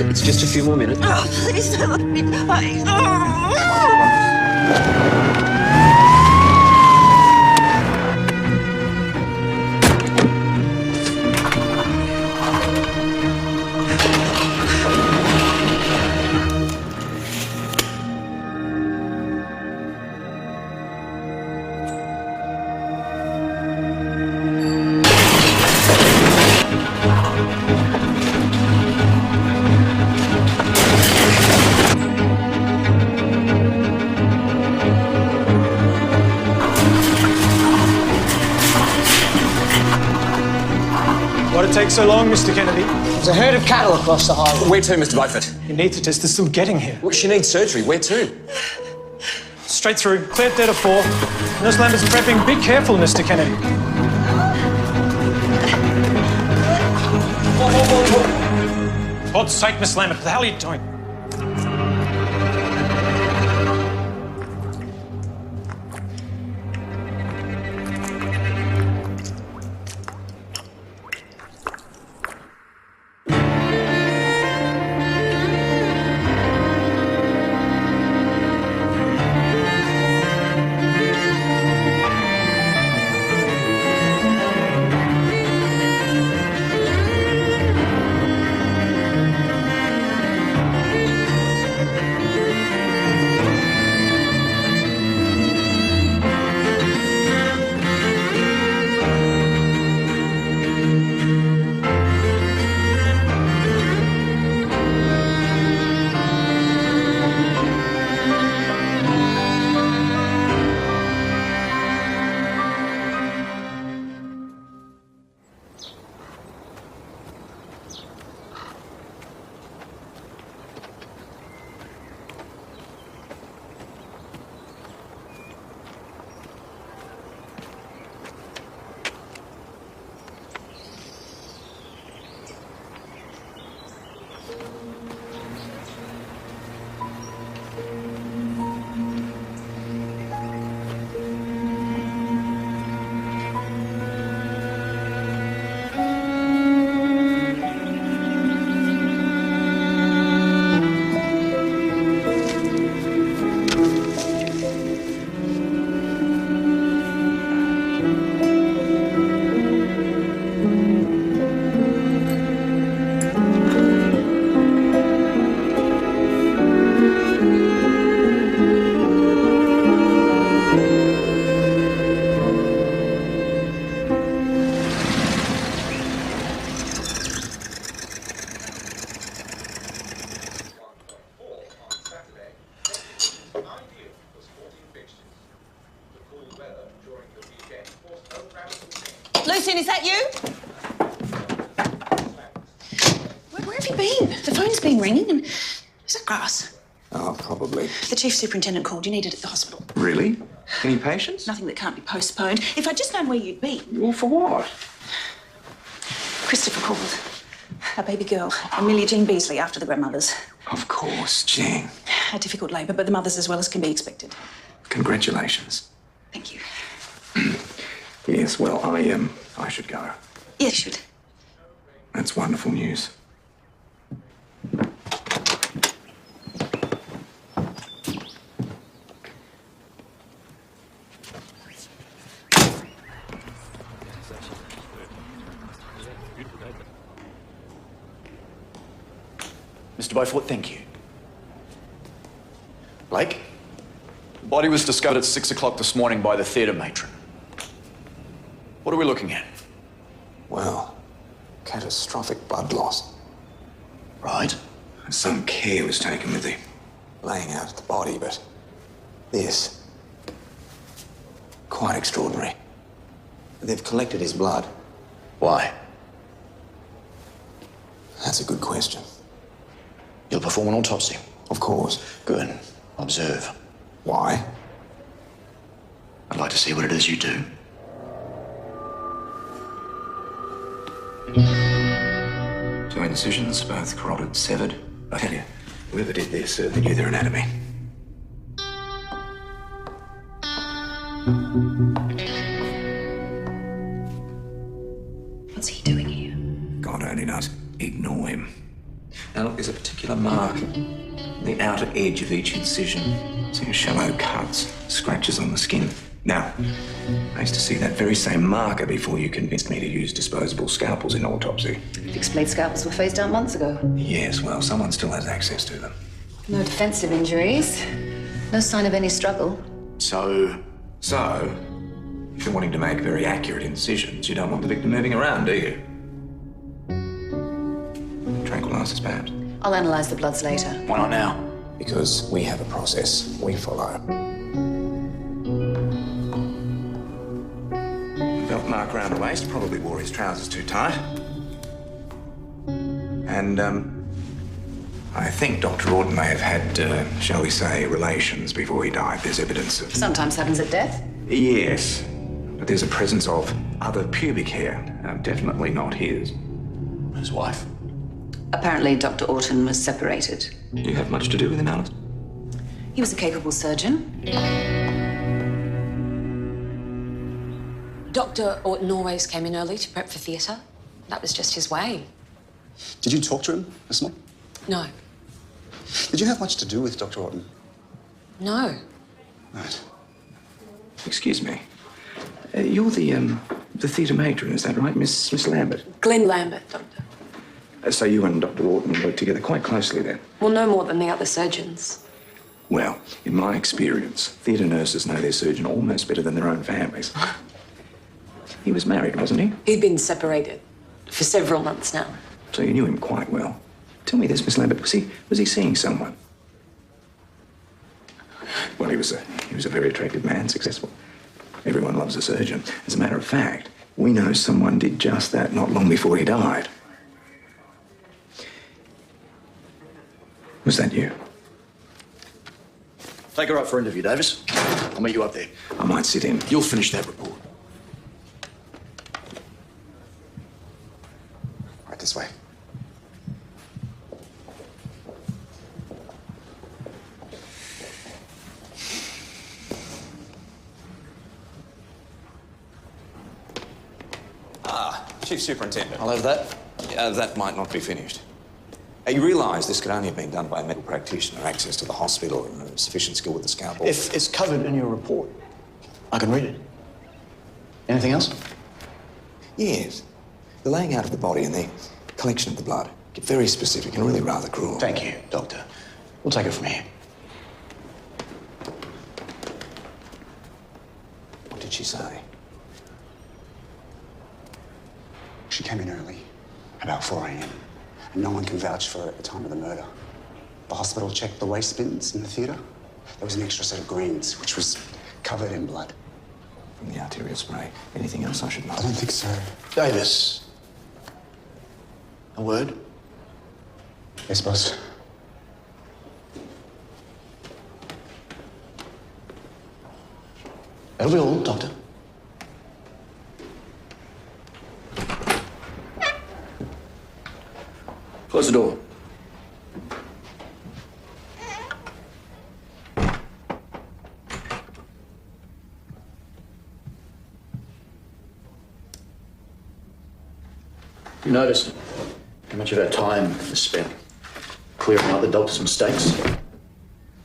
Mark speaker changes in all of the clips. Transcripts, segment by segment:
Speaker 1: It's just a few more minutes.
Speaker 2: Oh, please don't let me die.
Speaker 3: Why'd it take so long, Mr. Kennedy?
Speaker 1: There's a herd of cattle across the highway.
Speaker 4: Where to, Mr. Beaufort?
Speaker 3: You need to test. They're still getting here.
Speaker 4: Well, she needs surgery. Where to?
Speaker 3: Straight through. Clear dead of 4. Nurse Lambert's prepping. Be careful, Mr. Kennedy. For God's sake, Miss Lambert, what the hell are you doing?
Speaker 2: Lucian, is that you? Where have you been? The phone's been ringing and... Is that grass?
Speaker 4: Oh, probably.
Speaker 2: The chief superintendent called. You needed at the hospital.
Speaker 4: Really? Any patients?
Speaker 2: Nothing that can't be postponed. If I'd just known where you'd be.
Speaker 4: Well, for what?
Speaker 2: Christopher called. Our baby girl, Amelia Jean Beasley, after the grandmothers.
Speaker 4: Of course, Jean.
Speaker 2: A difficult labour, but the mother's as well as can be expected.
Speaker 4: Congratulations.
Speaker 2: Thank you.
Speaker 4: Yes, well, I should go.
Speaker 2: Yes, you should.
Speaker 4: That's wonderful news.
Speaker 5: Mr. Beaufort, thank you. Blake? The body was discovered at 6 o'clock this morning by the theatre matron. What are we looking at?
Speaker 4: Well, catastrophic blood loss.
Speaker 5: Right.
Speaker 4: Some care was taken with the laying out of the body, but this, quite extraordinary. They've collected his blood.
Speaker 5: Why?
Speaker 4: That's a good question.
Speaker 5: You'll perform an autopsy.
Speaker 4: Of course.
Speaker 5: Good. Observe.
Speaker 4: Why?
Speaker 5: I'd like to see what it is you do.
Speaker 4: Two incisions, both carotid severed. I tell you, whoever did this certainly knew their anatomy.
Speaker 2: What's he doing here?
Speaker 4: God only knows. Ignore him. Now look, there's a particular mark on the outer edge of each incision. See shallow cuts, scratches on the skin. Now, I used to see that very same marker before you convinced me to use disposable scalpels in autopsy.
Speaker 2: Fixed blade scalpels were phased out months ago.
Speaker 4: Yes, well, someone still has access to them.
Speaker 2: No defensive injuries. No sign of any struggle.
Speaker 4: So, if you're wanting to make very accurate incisions, you don't want the victim moving around, do you? Tranquilizers, perhaps?
Speaker 2: I'll analyze the bloods later.
Speaker 4: Why not now? Because we have a process we follow. Belt mark around the waist, probably wore his trousers too tight. And, I think Dr. Orton may have had, shall we say, relations before he died. There's evidence of...
Speaker 2: Sometimes happens at death.
Speaker 4: Yes, but there's a presence of other pubic hair. Definitely not his. His wife?
Speaker 2: Apparently, Dr. Orton was separated.
Speaker 4: Do you have much to do with him, Alice?
Speaker 2: He was a capable surgeon.
Speaker 6: Dr. Orton always came in early to prep for theatre. That was just his way.
Speaker 7: Did you talk to him this morning?
Speaker 6: No.
Speaker 7: Did you have much to do with Dr. Orton?
Speaker 6: No.
Speaker 7: Right.
Speaker 4: Excuse me. You're the theatre matron, is that right, Miss Lambert?
Speaker 6: Glenn Lambert, Doctor.
Speaker 4: So you and Dr. Orton work together quite closely then?
Speaker 6: Well, no more than the other surgeons.
Speaker 4: Well, in my experience, theatre nurses know their surgeon almost better than their own families. He was married, wasn't he?
Speaker 6: He'd been separated for several months now.
Speaker 4: So you knew him quite well. Tell me this, Miss Lambert, was he seeing someone? Well, he was a very attractive man, successful. Everyone loves a surgeon. As a matter of fact, we know someone did just that not long before he died. Was that you?
Speaker 8: Take her up for interview, Davis. I'll meet you up there.
Speaker 4: I might sit in.
Speaker 8: You'll finish that report.
Speaker 7: Right this way.
Speaker 9: Chief Superintendent.
Speaker 8: I'll have that.
Speaker 9: That might not be finished. You realise this could only have been done by a medical practitioner, access to the hospital, and sufficient skill with the scalpel.
Speaker 8: If it's covered in your report, I can read it. Anything else?
Speaker 9: Yes. The laying out of the body and the collection of the blood get very specific and really rather cruel.
Speaker 8: Thank you, Doctor. We'll take it from here.
Speaker 9: What did she say?
Speaker 7: She came in early, about 4 a.m. And no one can vouch for her at the time of the murder. The hospital checked the waste bins in the theatre. There was an extra set of greens, which was covered in blood.
Speaker 9: From the arterial spray. Anything else I should know?
Speaker 7: I don't think so.
Speaker 8: Davis. A word?
Speaker 7: Yes, boss.
Speaker 8: That'll be all, Doctor. Close the door. You notice how much of our time is spent clearing out the doctor's mistakes?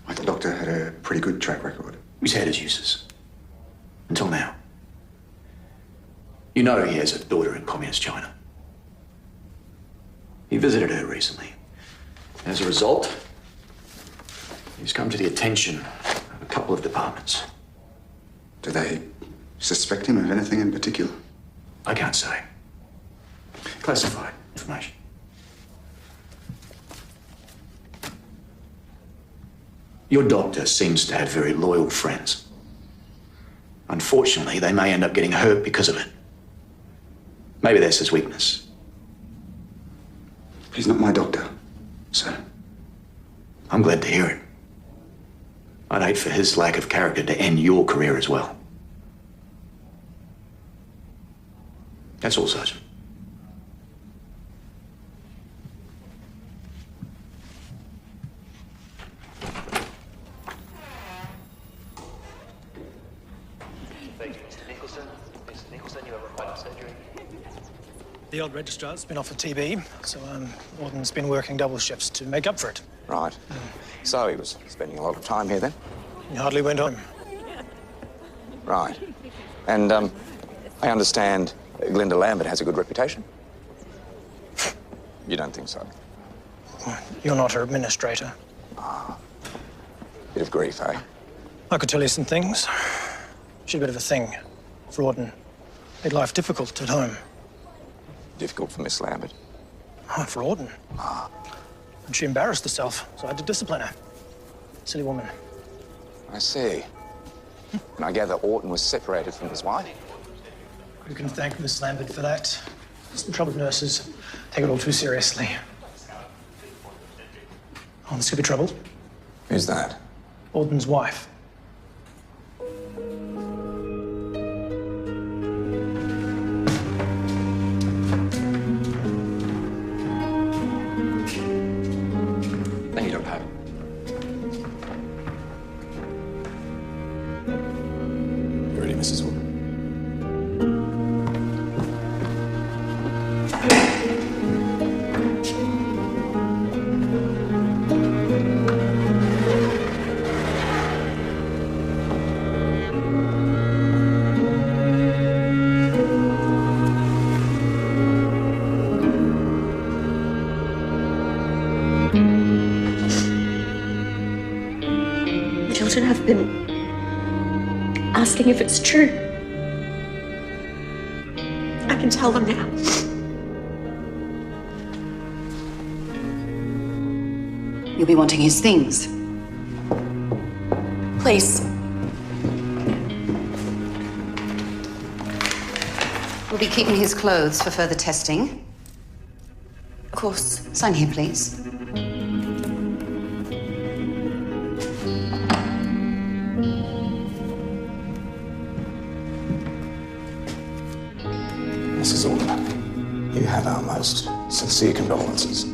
Speaker 7: The doctor had a pretty good track record.
Speaker 8: He's had his uses. Until now. You know he has a daughter in communist China. He visited her recently. As a result, he's come to the attention of a couple of departments.
Speaker 7: Do they suspect him of anything in particular?
Speaker 8: I can't say. Classified information. Your doctor seems to have very loyal friends. Unfortunately, they may end up getting hurt because of it. Maybe that's his weakness.
Speaker 7: He's not my doctor.
Speaker 8: So, I'm glad to hear it. I'd hate for his lack of character to end your career as well. That's all, Sergeant.
Speaker 3: The old registrar's been off for TB, so Warden's been working double shifts to make up for it.
Speaker 9: Right. So he was spending a lot of time here then?
Speaker 3: He hardly went home.
Speaker 9: Right. And, I understand Glinda Lambert has a good reputation? You don't think so?
Speaker 3: You're not her administrator.
Speaker 9: Bit of grief, eh?
Speaker 3: I could tell you some things. She's a bit of a thing for Warden. Made life difficult at home.
Speaker 9: Difficult for Miss Lambert.
Speaker 3: Oh, for Warden. And she embarrassed herself, so I had to discipline her. Silly woman.
Speaker 9: I see. And I gather Orton was separated from his wife?
Speaker 3: You can thank Miss Lambert for that. Some troubled nurses take it all too seriously. Oh, this could be trouble.
Speaker 9: Who's that?
Speaker 3: Warden's wife.
Speaker 9: Thank you, Dr. Harvey. You ready, Mrs. Wood?
Speaker 10: Children have been asking if it's true. I can tell them now.
Speaker 2: You'll be wanting his things.
Speaker 10: Please.
Speaker 2: We'll be keeping his clothes for further testing.
Speaker 10: Of course.
Speaker 2: Sign here, please.
Speaker 9: Mrs. Orton, you have our most sincere condolences.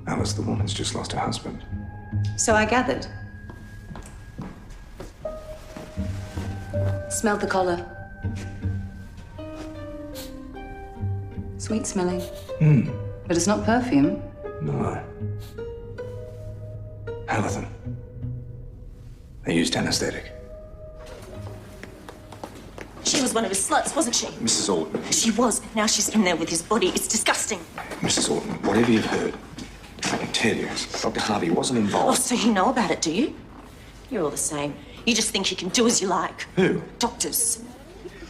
Speaker 9: Alice, the woman's just lost her husband.
Speaker 2: So I gathered. Smelled the collar. Sweet smelling. But it's not perfume.
Speaker 9: No. Halithan. They used anesthetic.
Speaker 10: She was one of his sluts, wasn't she?
Speaker 9: Mrs. Orton.
Speaker 10: She was. Now she's in there with his body. It's disgusting.
Speaker 9: Mrs. Orton, whatever you've heard, I can tell you, Dr. Harvey wasn't
Speaker 10: Oh,
Speaker 9: involved.
Speaker 10: so you know about it, do you? You're all the same. You just think you can do as you like.
Speaker 9: Who?
Speaker 10: Doctors.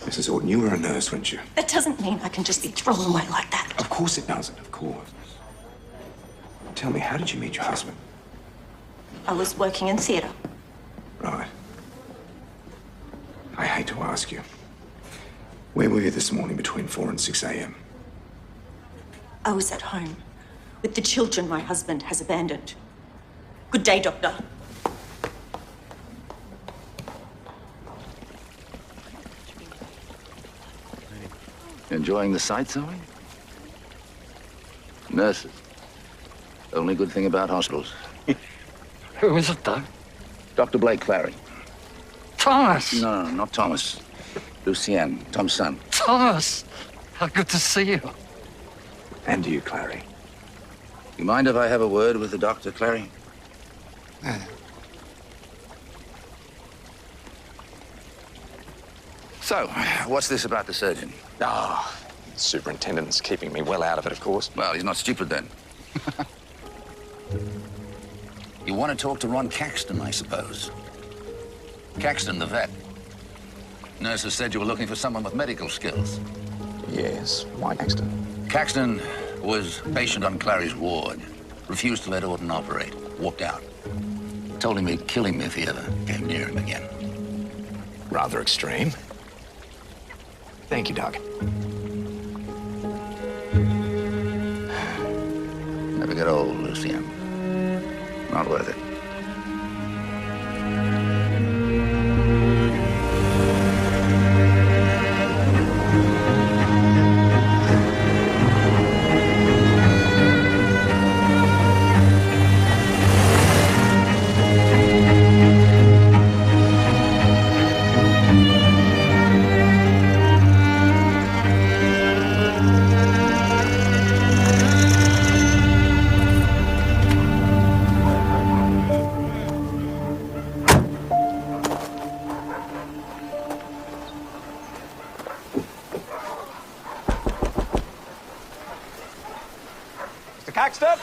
Speaker 9: Mrs. Orton, you were a nurse, weren't you?
Speaker 10: That doesn't mean I can just be thrown away like that.
Speaker 9: Of course it doesn't, of course. Tell me, how did you meet your husband?
Speaker 10: I was working in theatre.
Speaker 9: Right. I hate to ask you. Where were you this morning between 4 and 6 a.m.?
Speaker 10: I was at home with the children my husband has abandoned. Good day, Doctor.
Speaker 11: Enjoying the sights, are we? Nurses. Only good thing about hospitals.
Speaker 1: Who is it, though?
Speaker 11: Dr. Blake Clary.
Speaker 1: Thomas!
Speaker 11: No, not Thomas. Lucien, Tom's son.
Speaker 1: Thomas! How good to see you.
Speaker 9: And you, Clary.
Speaker 11: You mind if I have a word with the doctor, Clary? So, what's this about the surgeon?
Speaker 9: Ah, superintendent's keeping me well out of it, of course.
Speaker 11: Well, he's not stupid then. You want to talk to Ron Caxton, I suppose. Caxton, the vet. Nurses said you were looking for someone with medical skills.
Speaker 9: Yes, why Caxton?
Speaker 11: Caxton was patient on Clary's ward. Refused to let Orton operate. Walked out. Told him he'd kill him if he ever came near him again.
Speaker 9: Rather extreme. Thank you, Doc.
Speaker 11: Never get old, Lucien. Not worth it.
Speaker 12: Caxton!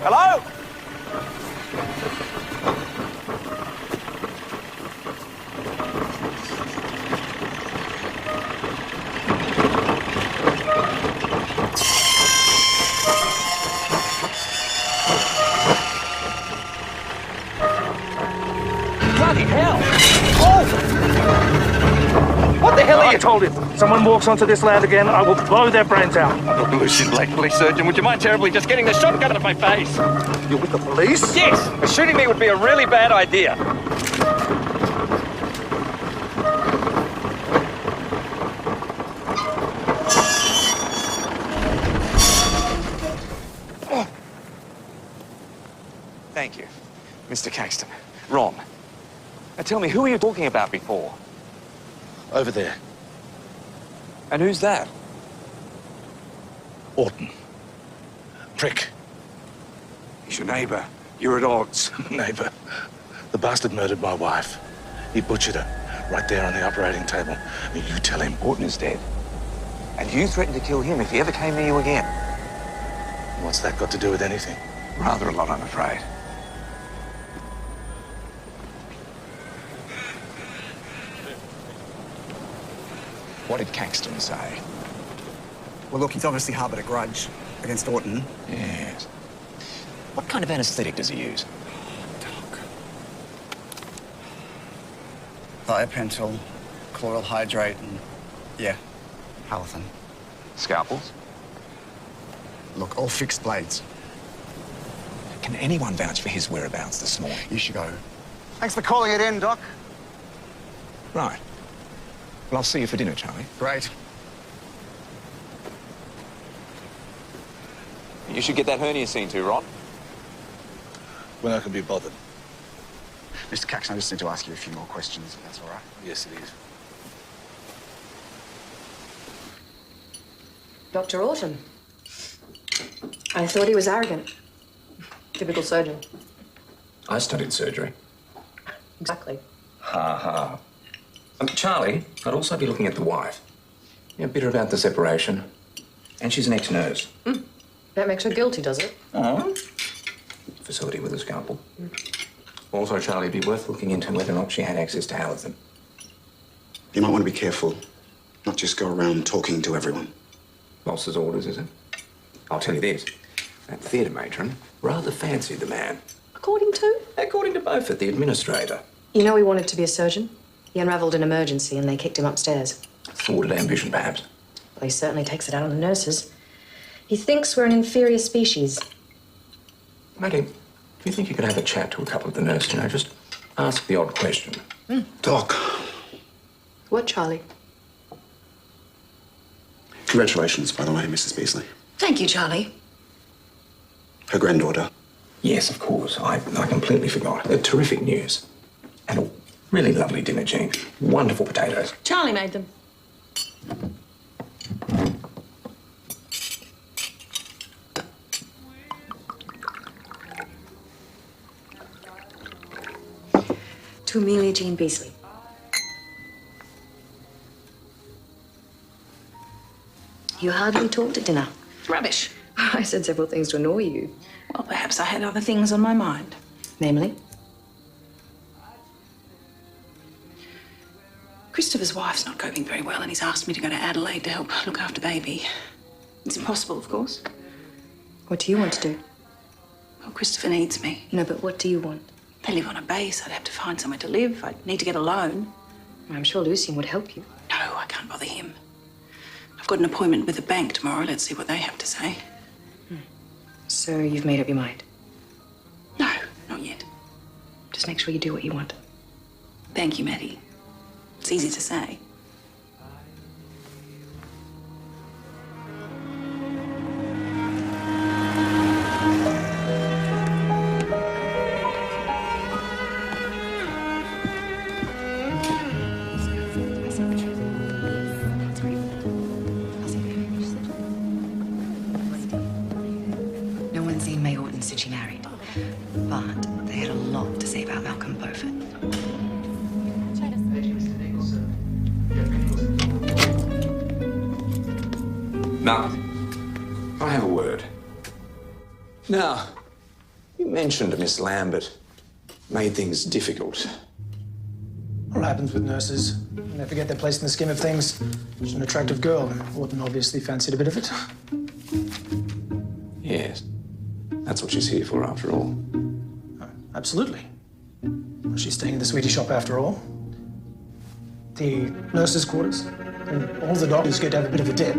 Speaker 12: Hello?
Speaker 13: Bloody hell! Oh! What the hell are you? I told him. Someone walks onto this land again, I will blow their brains out.
Speaker 12: Lucid Lake Police Surgeon, would you mind terribly just getting the shotgun out of my face?
Speaker 13: You're with the police?
Speaker 12: Yes! But shooting me would be a really bad idea. Thank you, Mr. Caxton. Ron. Now tell me, who were you talking about before?
Speaker 11: Over there.
Speaker 12: And who's that?
Speaker 11: Orton. Prick.
Speaker 12: He's your neighbour. You're at odds.
Speaker 11: Neighbour. The bastard murdered my wife. He butchered her right there on the operating table. I mean, you tell him
Speaker 12: Orton is dead. And you threatened to kill him if he ever came near you again.
Speaker 11: What's that got to do with anything?
Speaker 12: Rather a lot, I'm afraid. What did Caxton say?
Speaker 7: Well, look, he's obviously harboured a grudge against Orton.
Speaker 12: Yes. What kind of anaesthetic does he use?
Speaker 7: Thiopental, chloral hydrate, and, yeah, Halothane.
Speaker 12: Scalpels?
Speaker 7: Look, all fixed blades.
Speaker 12: Can anyone vouch for his whereabouts this morning?
Speaker 7: You should go. Thanks for calling it in, Doc.
Speaker 12: Right. Well, I'll see you for dinner, Charlie.
Speaker 7: Great.
Speaker 12: You should get that hernia seen to, Ron.
Speaker 11: When I can be bothered.
Speaker 7: Mr. Caxton, I just need to ask you a few more questions, if that's all right.
Speaker 11: Yes, it is.
Speaker 14: Dr. Orton. I thought he was arrogant. Typical surgeon.
Speaker 4: I studied surgery.
Speaker 14: Exactly.
Speaker 4: Ha ha. Charlie, I'd also be looking at the wife. You're bitter about the separation. And she's an ex-nurse.
Speaker 14: That makes her guilty, does it?
Speaker 4: Oh. Facility with a scalpel. Also, Charlie, it'd be worth looking into whether or not she had access to Halothane.
Speaker 7: You might want to be careful. Not just go around talking to everyone.
Speaker 4: Boss's orders, is it? I'll tell you this. That theatre matron rather fancied the man.
Speaker 14: According to?
Speaker 4: According to Beaufort, the administrator.
Speaker 14: You know he wanted to be a surgeon? He unravelled an emergency and they kicked him upstairs.
Speaker 4: Thwarted ambition, perhaps.
Speaker 14: Well, he certainly takes it out on the nurses. He thinks we're an inferior species.
Speaker 4: Matty, do you think you could have a chat to a couple of the nurses? You know, just ask the odd question.
Speaker 7: Doc.
Speaker 14: What, Charlie?
Speaker 7: Congratulations, by the way, Mrs. Beasley.
Speaker 2: Thank you, Charlie.
Speaker 7: Her granddaughter.
Speaker 4: Yes, of course. I completely forgot. Terrific news. And a really lovely dinner, Jean. Wonderful potatoes.
Speaker 2: Charlie made them.
Speaker 14: To Amelia Jean Beasley. You hardly talked at dinner.
Speaker 2: Rubbish.
Speaker 14: I said several things to annoy you.
Speaker 2: Well, perhaps I had other things on my mind.
Speaker 14: Namely?
Speaker 2: Christopher's wife's not coping very well and he's asked me to go to Adelaide to help look after baby. It's impossible, of course.
Speaker 14: What do you want to do?
Speaker 2: Well, Christopher needs me.
Speaker 14: No, but what do you want?
Speaker 2: They live on a base. I'd have to find somewhere to live. I'd need to get a loan.
Speaker 14: I'm sure Lucien would help you.
Speaker 2: No, I can't bother him. I've got an appointment with the bank tomorrow. Let's see what they have to say.
Speaker 14: So you've made up your mind?
Speaker 2: No, not yet.
Speaker 14: Just make sure you do what you want.
Speaker 2: Thank you, Matty. It's easy to say.
Speaker 15: seen May Horton since she married, but they had a lot to say about Malcolm Beaufort.
Speaker 9: Now, I have a word. Now, you mentioned Miss Lambert made things difficult.
Speaker 3: What happens with nurses? They forget their place in the scheme of things. She's an attractive girl. Horton obviously fancied a bit of it.
Speaker 9: Yes. That's what she's here for, after all.
Speaker 3: Absolutely. She's staying in the sweetie shop after all. The nurses' quarters. And all the doctors get to have a bit of a dip.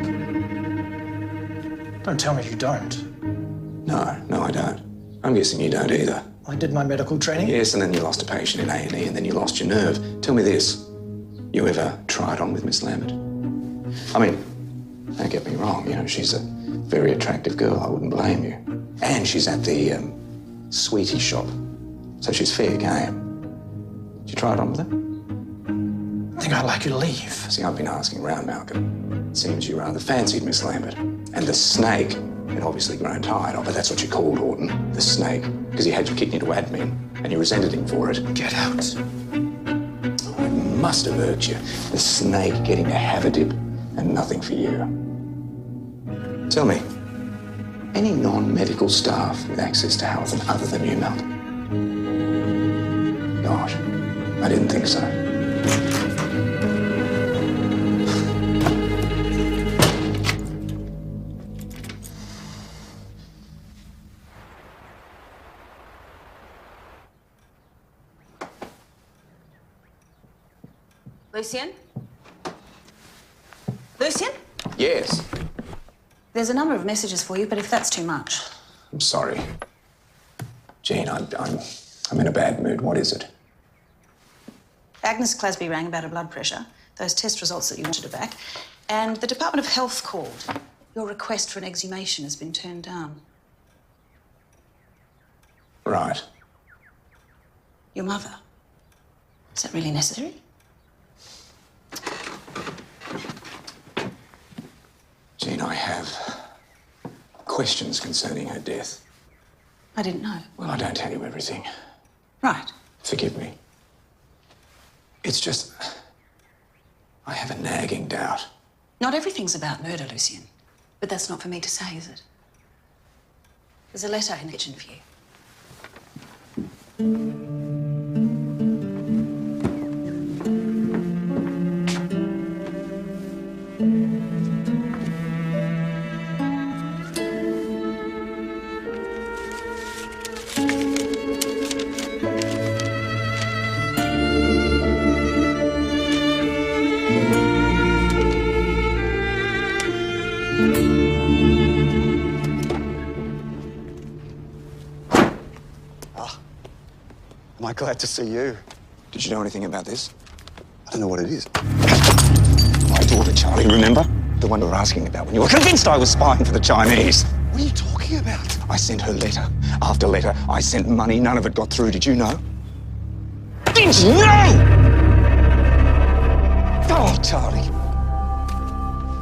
Speaker 3: Don't tell me you don't.
Speaker 9: No, I don't. I'm guessing you don't either.
Speaker 3: I did my medical training.
Speaker 9: Yes, and then you lost a patient in A&E, and then you lost your nerve. Tell me this. You ever tried on with Miss Lambert? I mean, don't get me wrong, you know, she's a very attractive girl. I wouldn't blame you. And she's at the sweetie shop, so she's fair game. Did you try it on with her?
Speaker 3: I think I'd like you to leave.
Speaker 9: See, I've been asking around, Malcolm. It seems you rather fancied Miss Lambert. And the snake had obviously grown tired of her. That's what you called Horton, the snake, because he had you kicked into admin, and you resented him for it.
Speaker 3: Get out.
Speaker 9: Oh, it must have hurt you. The snake getting to have a dip, and nothing for you. Tell me, any non-medical staff with access to Halton other than you, Malcolm? Gosh, I didn't think so.
Speaker 2: Lucien? Lucien?
Speaker 9: Yes.
Speaker 2: There's a number of messages for you, but if that's too much.
Speaker 9: I'm sorry. Jean, I'm in a bad mood. What is it?
Speaker 2: Agnes Clasby rang about her blood pressure, those test results that you wanted her back, and the Department of Health called. Your request for an exhumation has been turned down.
Speaker 9: Right.
Speaker 2: Your mother. Is that really necessary?
Speaker 9: Jean, I have questions concerning her death.
Speaker 2: I didn't know.
Speaker 9: Well, I don't tell you everything.
Speaker 2: Right.
Speaker 9: Forgive me. It's just, I have a nagging doubt.
Speaker 2: Not everything's about murder, Lucien. But that's not for me to say, is it? There's a letter in the kitchen for you.
Speaker 7: Am I glad to see you?
Speaker 9: Did you know anything about this?
Speaker 7: I don't know what it is.
Speaker 9: My daughter, Charlie, remember? The one you were asking about when you were convinced I was spying for the Chinese.
Speaker 7: What are you talking about?
Speaker 9: I sent her letter after letter. I sent money. None of it got through. Did you know? Did you know? Oh, Charlie.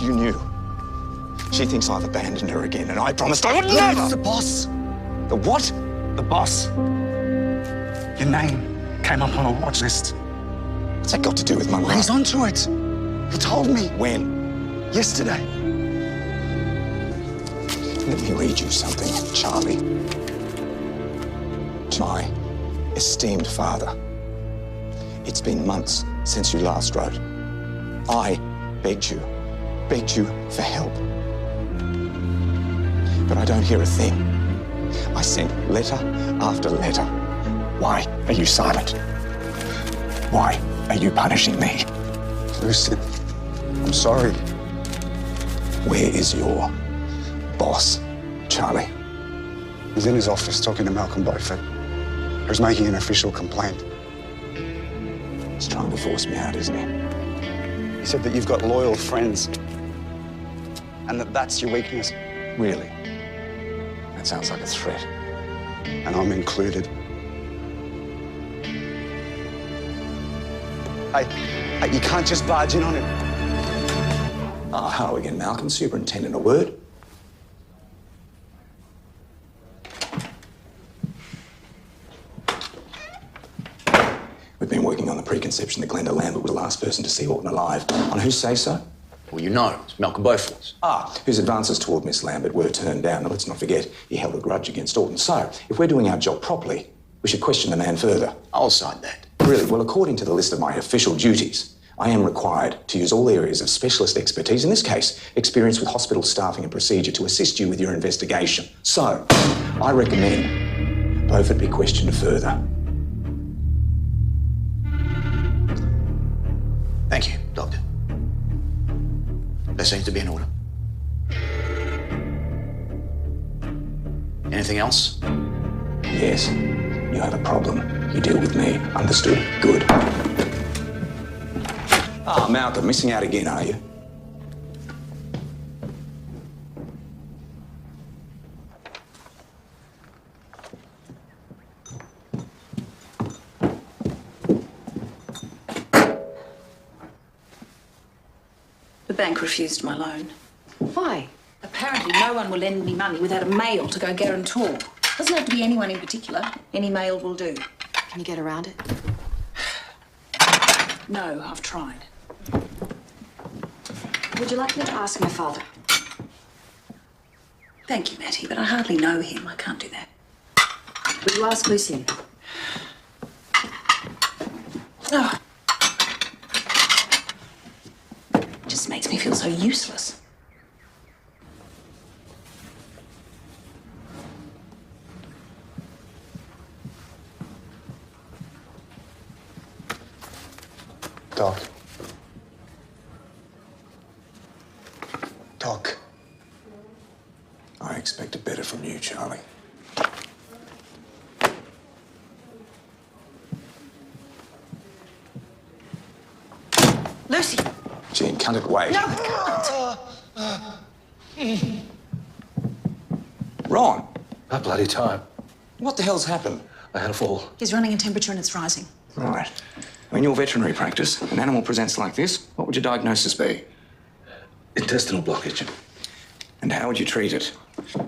Speaker 9: You knew. She thinks I've abandoned her again, and I promised I would never.
Speaker 7: It's the boss.
Speaker 9: The what?
Speaker 7: The boss. Your name came up on a watch list.
Speaker 9: What's that got to do with my life?
Speaker 7: He's onto it. He told me.
Speaker 9: When?
Speaker 7: Yesterday.
Speaker 9: Let me read you something, Charlie. To my esteemed father, it's been months since you last wrote. I begged you for help. But I don't hear a thing. I sent letter after letter. Why are you silent? Why are you punishing me?
Speaker 7: Lucien, I'm sorry.
Speaker 9: Where is your boss, Charlie?
Speaker 7: He's in his office talking to Malcolm Beaufort, who's making an official complaint.
Speaker 9: He's trying to force me out, isn't he?
Speaker 7: He said that you've got loyal friends and that that's your weakness.
Speaker 9: Really? That sounds like a threat.
Speaker 7: And I'm included. Hey, you can't just barge in on him.
Speaker 9: How again, Malcolm? Superintendent, a word? the preconception that Glenda Lambert was the last person to see Orton alive. On whose say-so?
Speaker 8: Well, you know, it's Malcolm Beaufort's.
Speaker 9: Whose advances toward Miss Lambert were turned down. Now, let's not forget, he held a grudge against Orton. So, if we're doing our job properly, we should question the man further.
Speaker 8: I'll sign that.
Speaker 9: Really? Well, according to the list of my official duties, I am required to use all areas of specialist expertise, in this case, experience with hospital staffing and procedure, to assist you with your investigation. So, I recommend Beaufort be questioned further.
Speaker 8: Thank you, Doctor. There seems to be an order. Anything else?
Speaker 9: Yes. You have a problem. You deal with me. Understood? Good. Malcolm, missing out again, are you?
Speaker 2: The bank refused my loan.
Speaker 14: Why?
Speaker 2: Apparently no one will lend me money without a male to go guarantor. Doesn't have to be anyone in particular. Any male will do.
Speaker 14: Can you get around it?
Speaker 2: No, I've tried.
Speaker 14: Would you like me to ask my father?
Speaker 2: Thank you, Matty, but I hardly know him. I can't do that.
Speaker 14: Will you ask Lucien?
Speaker 2: Oh. It just makes me feel so useless.
Speaker 7: Doc. Doc.
Speaker 9: I expected better from you, Charlie.
Speaker 2: Lucy!
Speaker 9: Jean, can't it wait?
Speaker 2: No, I can't.
Speaker 9: Ron!
Speaker 3: About bloody time.
Speaker 9: What the hell's happened?
Speaker 3: I had a fall.
Speaker 2: He's running a temperature and it's rising.
Speaker 9: Right. In your veterinary practice, an animal presents like this, what would your diagnosis be?
Speaker 3: Intestinal blockage.
Speaker 9: And how would you treat it?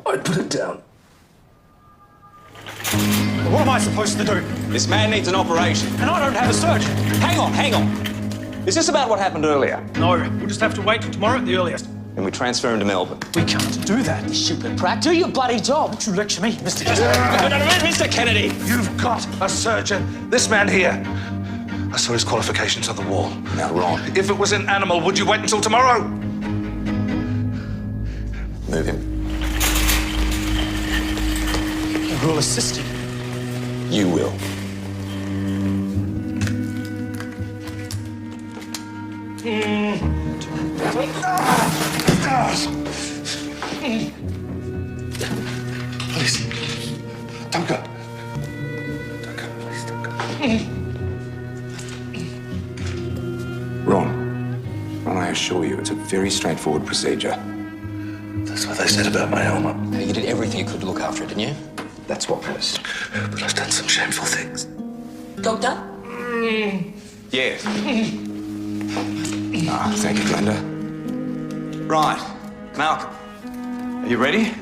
Speaker 3: I'd put it down.
Speaker 13: What am I supposed to do?
Speaker 12: This man needs an operation.
Speaker 13: And I don't have a surgeon.
Speaker 12: Hang on. Is this about what happened earlier?
Speaker 13: No, we'll just have to wait till tomorrow at the earliest.
Speaker 12: Then we transfer him to Melbourne.
Speaker 3: We can't do that.
Speaker 13: Stupid prat, do your bloody job. Don't you lecture me, Mr.
Speaker 12: Mr. Kennedy!
Speaker 13: You've got a surgeon. This man here. I saw his qualifications on the wall.
Speaker 9: Now, Ron.
Speaker 13: If it was an animal, would you wait until tomorrow?
Speaker 9: Move him.
Speaker 3: You will assist him.
Speaker 9: You will.
Speaker 3: Please. Don't go. Don't go. Please don't go.
Speaker 9: Ron, I assure you, it's a very straightforward procedure.
Speaker 3: That's what they said about my helmet.
Speaker 8: You did everything you could to look after it, didn't you?
Speaker 3: That's what matters. But I've done some shameful things.
Speaker 6: Doctor?
Speaker 9: Yes. Thank you, Glenda. Right. Malcolm, are you ready?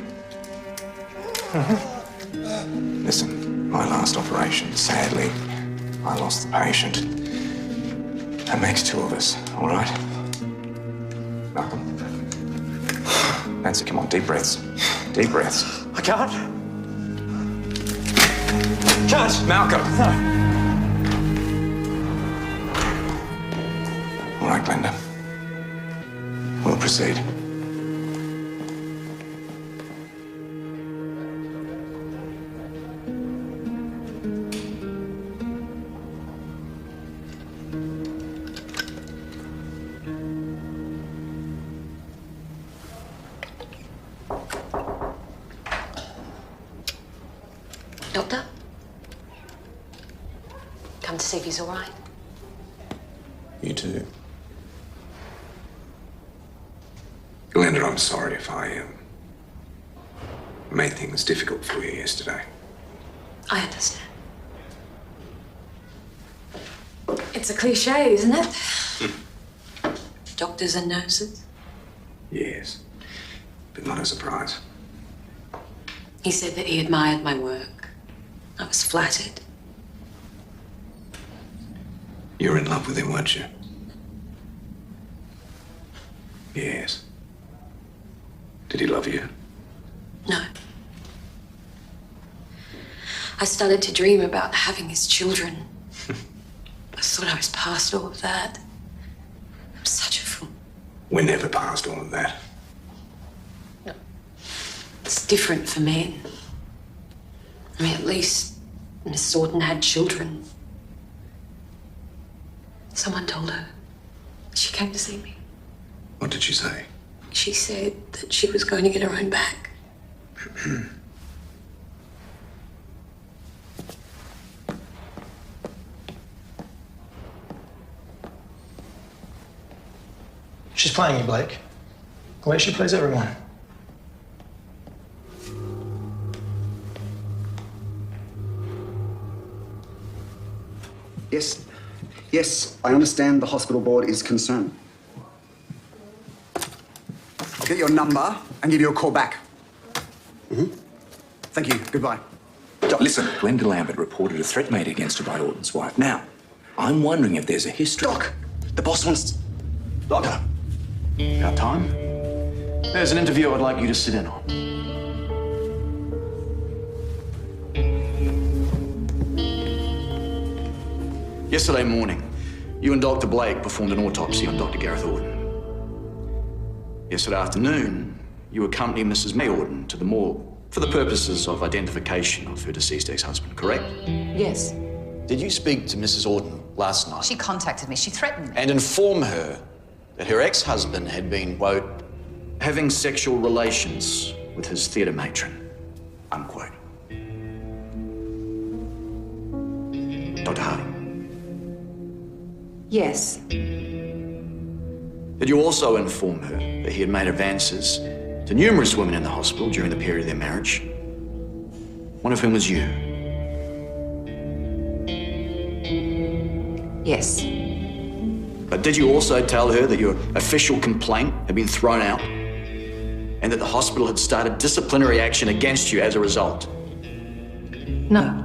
Speaker 9: Listen, my last operation, sadly, I lost the patient. That makes two of us, all right? Malcolm. Nancy, come on, deep breaths. Deep breaths.
Speaker 13: I can't.
Speaker 9: Malcolm!
Speaker 13: No.
Speaker 9: All right, Glenda. We'll proceed.
Speaker 6: Doctor? Come to see if he's all right.
Speaker 9: You too. Glenda, I'm sorry if I made things difficult for you yesterday.
Speaker 6: I understand. It's a cliche, isn't it? Doctors and nurses.
Speaker 9: Yes, but not a surprise.
Speaker 6: He said that he admired my work. I was flattered.
Speaker 4: You were in love with him, weren't you? Yes. Did he love you?
Speaker 6: No. I started to dream about having his children. I thought I was past all of that. I'm such a fool.
Speaker 4: We're never past all of that.
Speaker 6: No. It's different for men. I mean, at least Miss Auden had children. Someone told her. She came to see me.
Speaker 4: What did she say?
Speaker 6: She said that she was going to get her own back.
Speaker 3: She's playing you, Blake. The way she plays everyone.
Speaker 7: Yes, I understand the hospital board is concerned. I'll get your number and give you a call back. Thank you. Goodbye.
Speaker 4: Doc, listen, Glenda Lambert reported a threat made against her by Orton's wife. Now, I'm wondering if there's a history...
Speaker 7: Doc, the boss wants...
Speaker 5: Doctor, got time? There's an interview I'd like you to sit in on. Yesterday morning, you and Dr. Blake performed an autopsy on Dr. Gareth Auden. Yesterday afternoon, you accompanied Mrs. May Auden to the morgue for the purposes of identification of her deceased ex-husband, correct?
Speaker 14: Yes.
Speaker 5: Did you speak to Mrs. Auden last night?
Speaker 16: She contacted me. She threatened me.
Speaker 5: And inform her that her ex-husband had been, quote, having sexual relations with his theatre matron, unquote. Dr. Harvey?
Speaker 14: Yes.
Speaker 5: Did you also inform her that he had made advances to numerous women in the hospital during the period of their marriage, one of whom was you?
Speaker 14: Yes.
Speaker 5: But did you also tell her that your official complaint had been thrown out and that the hospital had started disciplinary action against you as a result?
Speaker 14: No.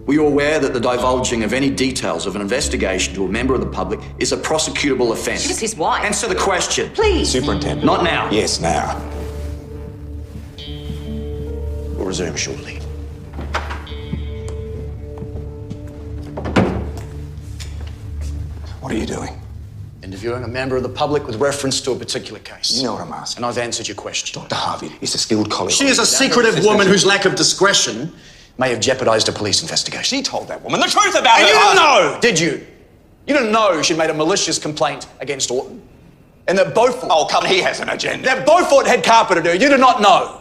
Speaker 5: Were you aware that the divulging of any details of an investigation to a member of the public is a prosecutable offence?
Speaker 16: She was his wife.
Speaker 5: Answer the question.
Speaker 14: Please.
Speaker 9: Superintendent.
Speaker 5: Not now.
Speaker 9: Yes, now.
Speaker 5: We'll resume shortly.
Speaker 9: What are you doing?
Speaker 5: Interviewing a member of the public with reference to a particular case.
Speaker 9: You know what I'm asking.
Speaker 5: And I've answered your question.
Speaker 9: Dr. Harvey is a skilled colleague.
Speaker 5: She is a secretive woman whose lack of discretion may have jeopardized a police investigation.
Speaker 12: She told that woman the truth about
Speaker 5: And
Speaker 12: her
Speaker 5: you didn't
Speaker 12: husband.
Speaker 5: know, did you? You didn't know she'd made a malicious complaint against Orton. And that Beaufort...
Speaker 12: Oh, come, he has an agenda.
Speaker 5: That Beaufort had carpeted her. You did not know.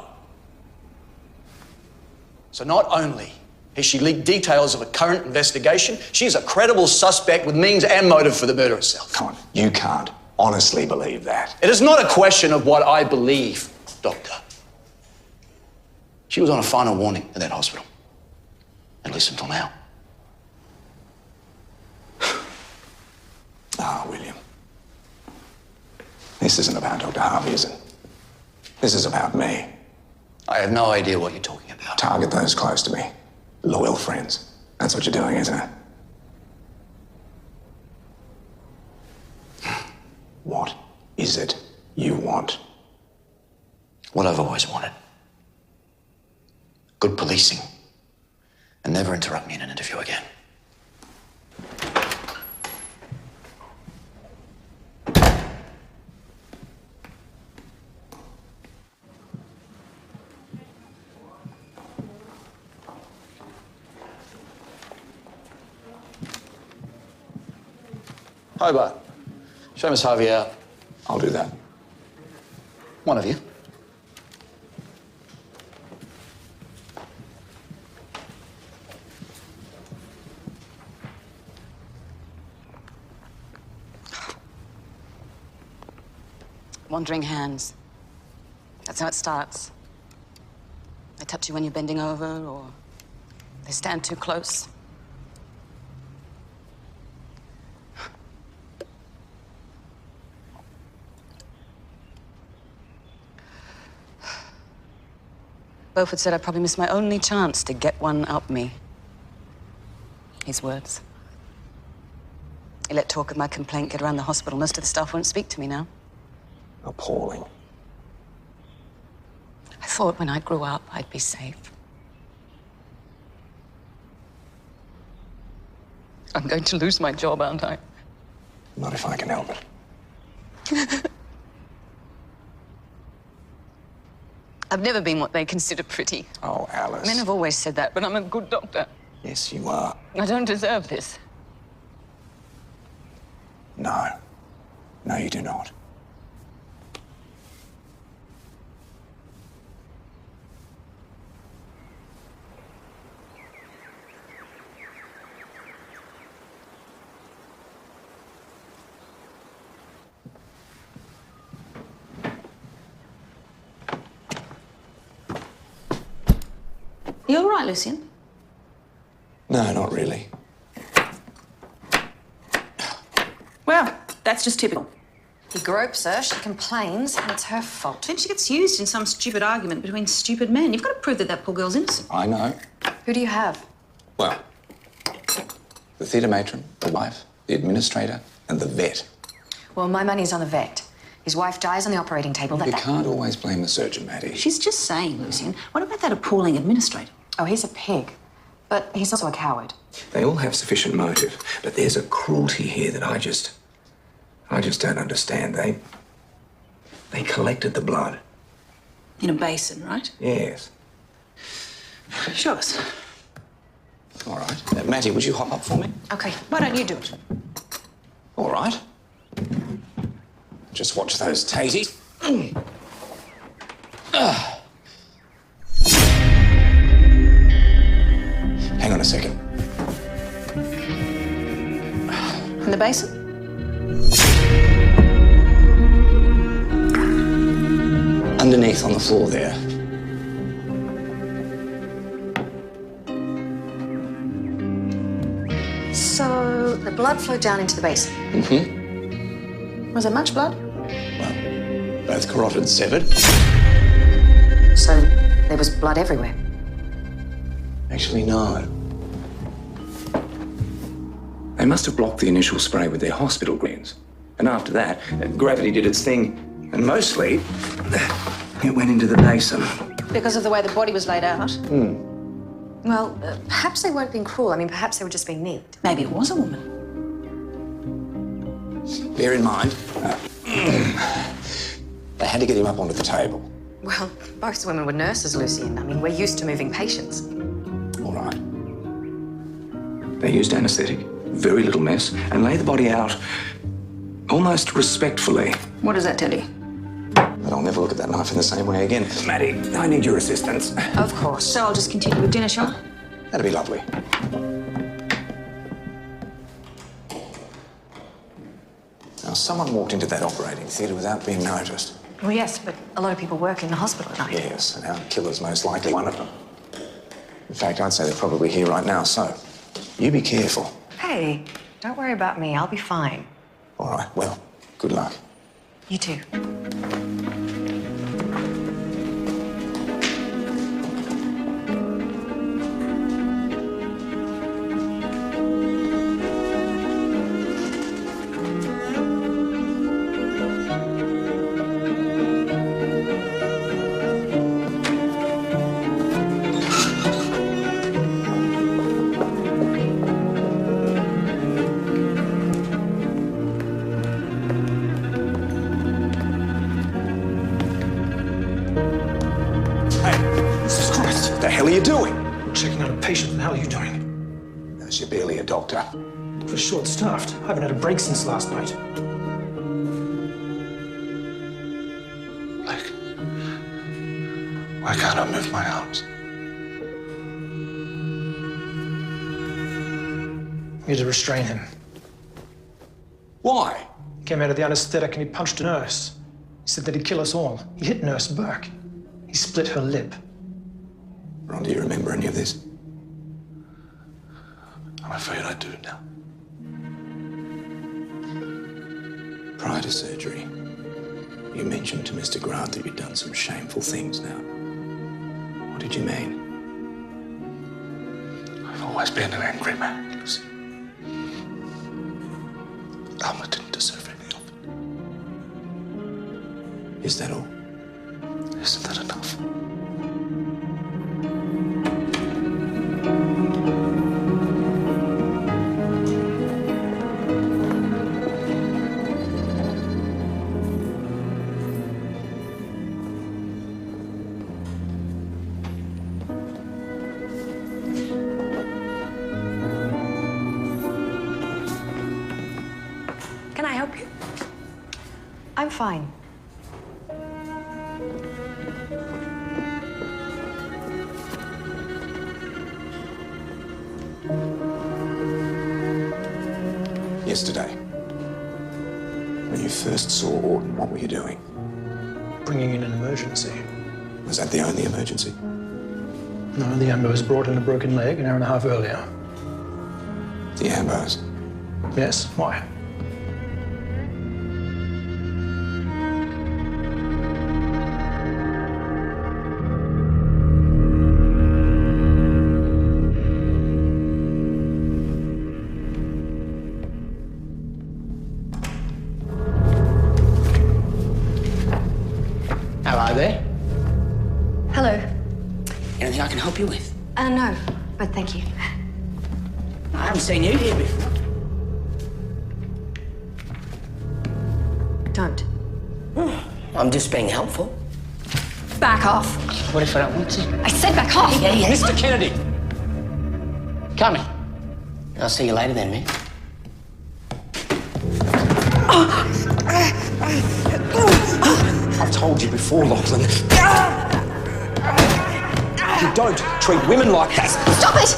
Speaker 5: So not only has she leaked details of a current investigation, she's a credible suspect with means and motive for the murder itself.
Speaker 9: Come on, you can't honestly believe that.
Speaker 5: It is not a question of what I believe, Doctor. She was on a final warning in that hospital. At least until now.
Speaker 9: William. This isn't about Dr. Harvey, is it? This is about me.
Speaker 5: I have no idea what you're talking about.
Speaker 9: Target those close to me. Loyal friends. That's what you're doing, isn't it? What is it you want?
Speaker 5: What I've always wanted. Good policing. And never interrupt me in an interview again. Hobart, show Miss Harvey out.
Speaker 9: I'll do that.
Speaker 5: One of you.
Speaker 6: Wandering hands. That's how it starts. They touch you when you're bending over, or they stand too close. Beaufort said I'd probably miss my only chance to get one up me. His words. He let talk of my complaint get around the hospital. Most of the staff won't speak to me now.
Speaker 9: Appalling.
Speaker 6: I thought when I grew up, I'd be safe. I'm going to lose my job, aren't I?
Speaker 9: Not if I can help it.
Speaker 6: I've never been what they consider pretty.
Speaker 9: Oh, Alice.
Speaker 6: Men have always said that, but I'm a good doctor.
Speaker 9: Yes, you are.
Speaker 6: I don't deserve this.
Speaker 9: No. No, you do not.
Speaker 2: You all right, Lucian?
Speaker 9: No, not really.
Speaker 2: Well, that's just typical.
Speaker 14: He gropes her, she complains, and it's her fault.
Speaker 2: Then she gets used in some stupid argument between stupid men. You've got to prove that that poor girl's innocent.
Speaker 9: I know.
Speaker 14: Who do you have?
Speaker 9: Well, the theatre matron, the wife, the administrator, and the vet.
Speaker 14: Well, my money's on the vet. His wife dies on the operating table.
Speaker 9: You can't always blame the surgeon, Maddie.
Speaker 2: She's just saying, Lucian. What about that appalling administrator?
Speaker 14: Oh, he's a pig. But he's also a coward.
Speaker 4: They all have sufficient motive, but there's a cruelty here that I just don't understand. They collected the blood.
Speaker 2: In a basin, right?
Speaker 4: Yes.
Speaker 2: Show us.
Speaker 9: All right. Matty, would you hop up for me?
Speaker 2: Okay, why don't you do it?
Speaker 9: All right. Just watch those taties. Hang on a second.
Speaker 2: In the basin?
Speaker 9: Underneath on the floor there.
Speaker 14: So the blood flowed down into the basin.
Speaker 9: Mm-hmm.
Speaker 2: Was there much blood?
Speaker 9: Both carotids severed.
Speaker 14: So there was blood everywhere.
Speaker 9: Actually, no. They must have blocked the initial spray with their hospital greens. And after that, gravity did its thing. And mostly, it went into the basin.
Speaker 2: Because of the way the body was laid out?
Speaker 14: Well, perhaps they weren't being cruel. I mean, perhaps they were just being neat.
Speaker 2: Maybe it was a woman.
Speaker 9: Bear in mind, they had to get him up onto the table.
Speaker 14: Well, both women were nurses, Lucian. I mean, we're used to moving patients.
Speaker 9: All right.
Speaker 4: They used anaesthetic, very little mess, and lay the body out almost respectfully.
Speaker 2: What does that tell you?
Speaker 9: But I'll never look at that knife in the same way again. Maddie, I need your assistance.
Speaker 2: Of course. So I'll just continue with dinner, shall I?
Speaker 9: That'd be lovely. Now, someone walked into that operating theatre without being noticed.
Speaker 14: Well, yes, but a lot of people work in the hospital at night.
Speaker 9: Yes, and our killer's most likely one of them. In fact, I'd say they're probably here right now, so you be careful.
Speaker 14: Hey, don't worry about me. I'll be fine.
Speaker 9: All right, well, good luck.
Speaker 14: You too.
Speaker 9: What the hell are you doing?
Speaker 3: I'm checking on a patient. What the hell are you doing?
Speaker 9: You're barely a doctor.
Speaker 3: We're short-staffed. I haven't had a break since last night.
Speaker 13: Like, why can't I move my arms?
Speaker 3: We had to restrain him.
Speaker 9: Why?
Speaker 3: He came out of the anaesthetic and he punched a nurse. He said that he'd kill us all. He hit Nurse Burke. He split her lip.
Speaker 9: Ron, do you remember any of this?
Speaker 13: I'm afraid I do now.
Speaker 9: Prior to surgery, you mentioned to Mr. Grant that you'd done some shameful things now. What did you mean?
Speaker 13: I've always been an angry man. knows. Alma didn't deserve any of it.
Speaker 9: Is that all?
Speaker 13: Isn't that enough?
Speaker 15: Can I help you? I'm fine.
Speaker 9: Yesterday, when you first saw Orton, what were you doing?
Speaker 3: Bringing in an emergency.
Speaker 9: Was that the only emergency?
Speaker 3: No, the ambulance brought in a broken leg an hour and a half earlier.
Speaker 9: The ambos?
Speaker 3: Yes, why?
Speaker 16: Hello there.
Speaker 15: Hello.
Speaker 16: Anything I can help you with?
Speaker 15: No, but thank you.
Speaker 16: I haven't seen you here before.
Speaker 15: Don't.
Speaker 16: I'm just being helpful.
Speaker 15: Back off.
Speaker 16: What if I don't want to?
Speaker 15: I said back off.
Speaker 16: Yeah. Mr. Kennedy. Come in. I'll see you later then, man.
Speaker 12: I've told you before, Lachlan. You don't treat women like that.
Speaker 15: Stop it!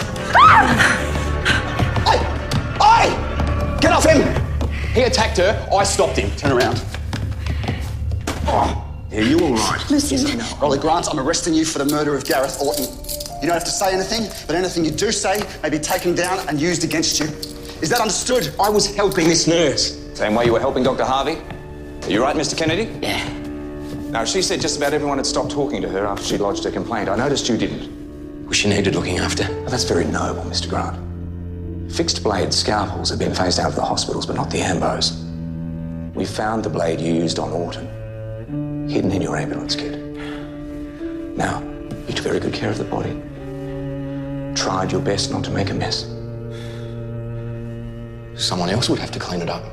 Speaker 5: Hey! Get off him! He attacked her. I stopped him. Turn around.
Speaker 8: Are you all right?
Speaker 15: Listen.
Speaker 7: Rolly Grant, I'm arresting you for the murder of Gareth Orton. You don't have to say anything, but anything you do say may be taken down and used against you. Is that understood?
Speaker 12: I was helping this nurse. Same way you were helping Dr. Harvey? Are you right, Mr. Kennedy?
Speaker 16: Yeah.
Speaker 12: Now, she said just about everyone had stopped talking to her after she lodged her complaint. I noticed you didn't.
Speaker 9: Well, she needed looking after. Well, that's very noble, Mr. Grant. Fixed blade scalpels have been phased out of the hospitals, but not the ambos. We found the blade you used on Orton, hidden in your ambulance kit. Now, you took very good care of the body. Tried your best not to make a mess. Someone else would have to clean it up.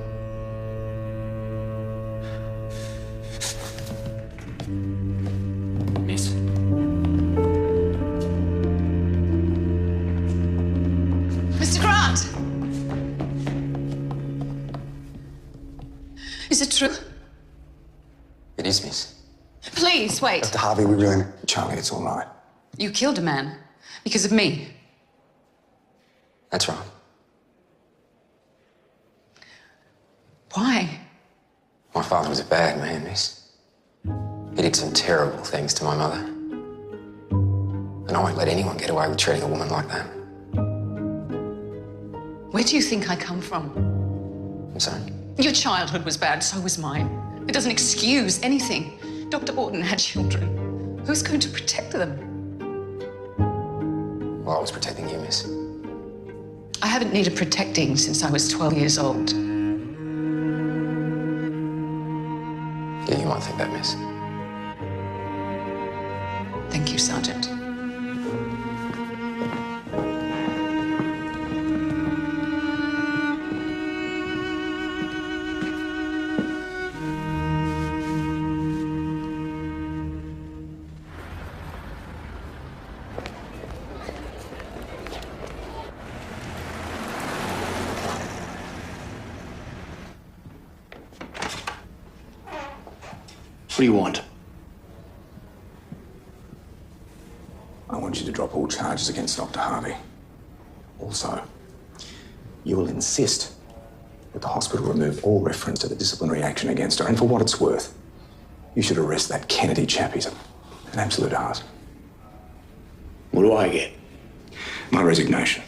Speaker 16: Miss.
Speaker 2: Mr. Grant! Is it true?
Speaker 9: It is, miss.
Speaker 2: Please, wait.
Speaker 7: Dr. Harvey, we really...
Speaker 9: Charlie, it's all right.
Speaker 2: You killed a man because of me.
Speaker 9: That's right.
Speaker 2: Why?
Speaker 9: My father was a bad man, miss. He did some terrible things to my mother. And I won't let anyone get away with treating a woman like that.
Speaker 2: Where do you think I come from?
Speaker 9: I'm sorry?
Speaker 2: Your childhood was bad, so was mine. It doesn't excuse anything. Dr. Orton had children. Who's going to protect them?
Speaker 9: Well, I was protecting you, miss.
Speaker 2: I haven't needed protecting since I was 12 years old.
Speaker 9: Yeah, you might think that, miss.
Speaker 2: Thank you, Sergeant.
Speaker 5: What do you want?
Speaker 9: I want you to drop all charges against Dr. Harvey. Also, you will insist that the hospital remove all reference to the disciplinary action against her. And for what it's worth, you should arrest that Kennedy chap. He's an absolute arse.
Speaker 5: What do I get?
Speaker 8: My resignation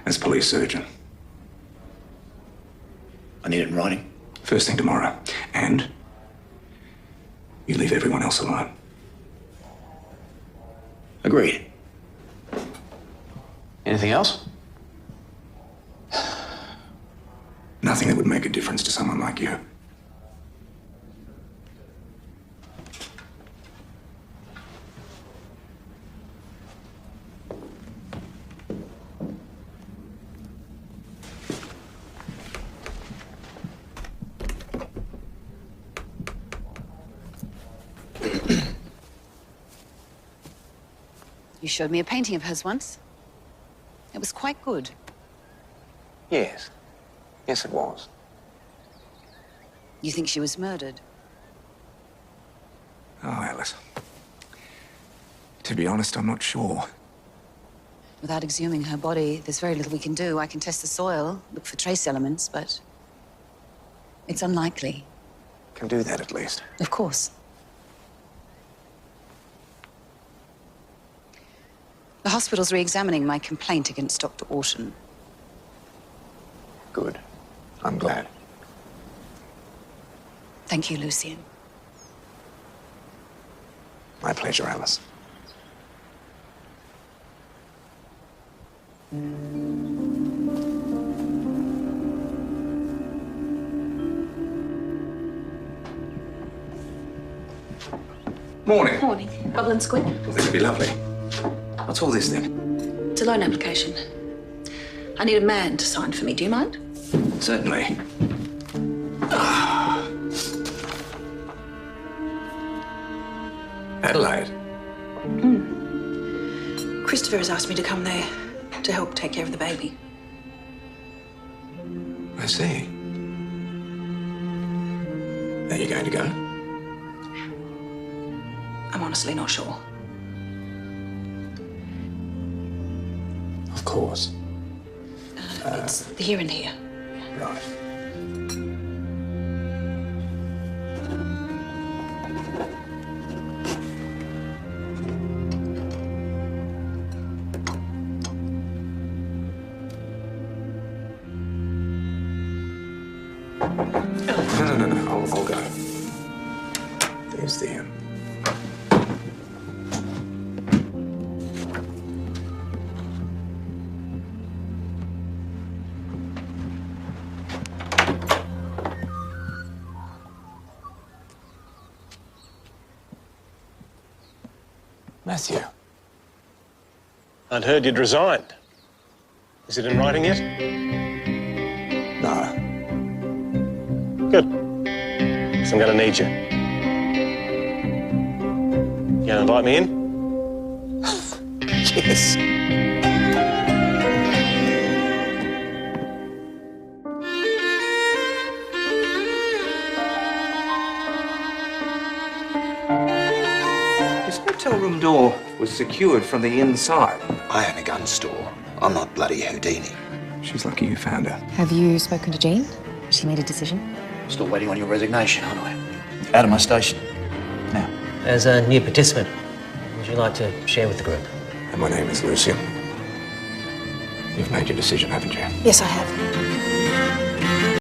Speaker 8: as police surgeon.
Speaker 5: I need it in writing.
Speaker 8: First thing tomorrow. And you leave everyone else alone.
Speaker 5: Agreed. Anything else?
Speaker 4: nothing that would make a difference to someone like you.
Speaker 6: You showed me a painting of hers once. It was quite good.
Speaker 9: Yes. Yes, it was.
Speaker 6: You think she was murdered?
Speaker 4: Oh, Alice. To be honest, I'm not sure.
Speaker 6: Without exhuming her body, there's very little we can do. I can test the soil, look for trace elements, but it's unlikely.
Speaker 9: Can do that at least.
Speaker 6: Of course. The hospital's re-examining my complaint against Dr. Orton.
Speaker 9: Good. I'm glad.
Speaker 6: Thank you, Lucien.
Speaker 9: My pleasure, Alice.
Speaker 4: Morning.
Speaker 2: Morning. Bubble and squid.
Speaker 4: Well, this would be lovely. What's all this then?
Speaker 2: It's a loan application. I need a man to sign for me. Do you mind?
Speaker 4: Certainly. Adelaide.
Speaker 2: Christopher has asked me to come there to help take care of the baby.
Speaker 4: I see. Are you going to go?
Speaker 2: I'm honestly not sure.
Speaker 9: Of course.
Speaker 2: It's the here and here.
Speaker 9: Right. No. I'll go. There's the Matthew.
Speaker 3: I'd heard you'd resigned. Is it in writing yet?
Speaker 9: No.
Speaker 3: Good. 'Cause I'm gonna need you. You gonna invite me in?
Speaker 9: Yes.
Speaker 4: This hotel room door was secured from the inside.
Speaker 8: I own a gun store. I'm not bloody Houdini.
Speaker 4: She's lucky you found her.
Speaker 15: Have you spoken to Jean? She made a decision?
Speaker 5: Still waiting on your resignation, aren't I? Out of my station. Now.
Speaker 17: As a new participant, would you like to share with the group?
Speaker 4: And my name is Lucien. You've made your decision, haven't you?
Speaker 2: Yes, I have.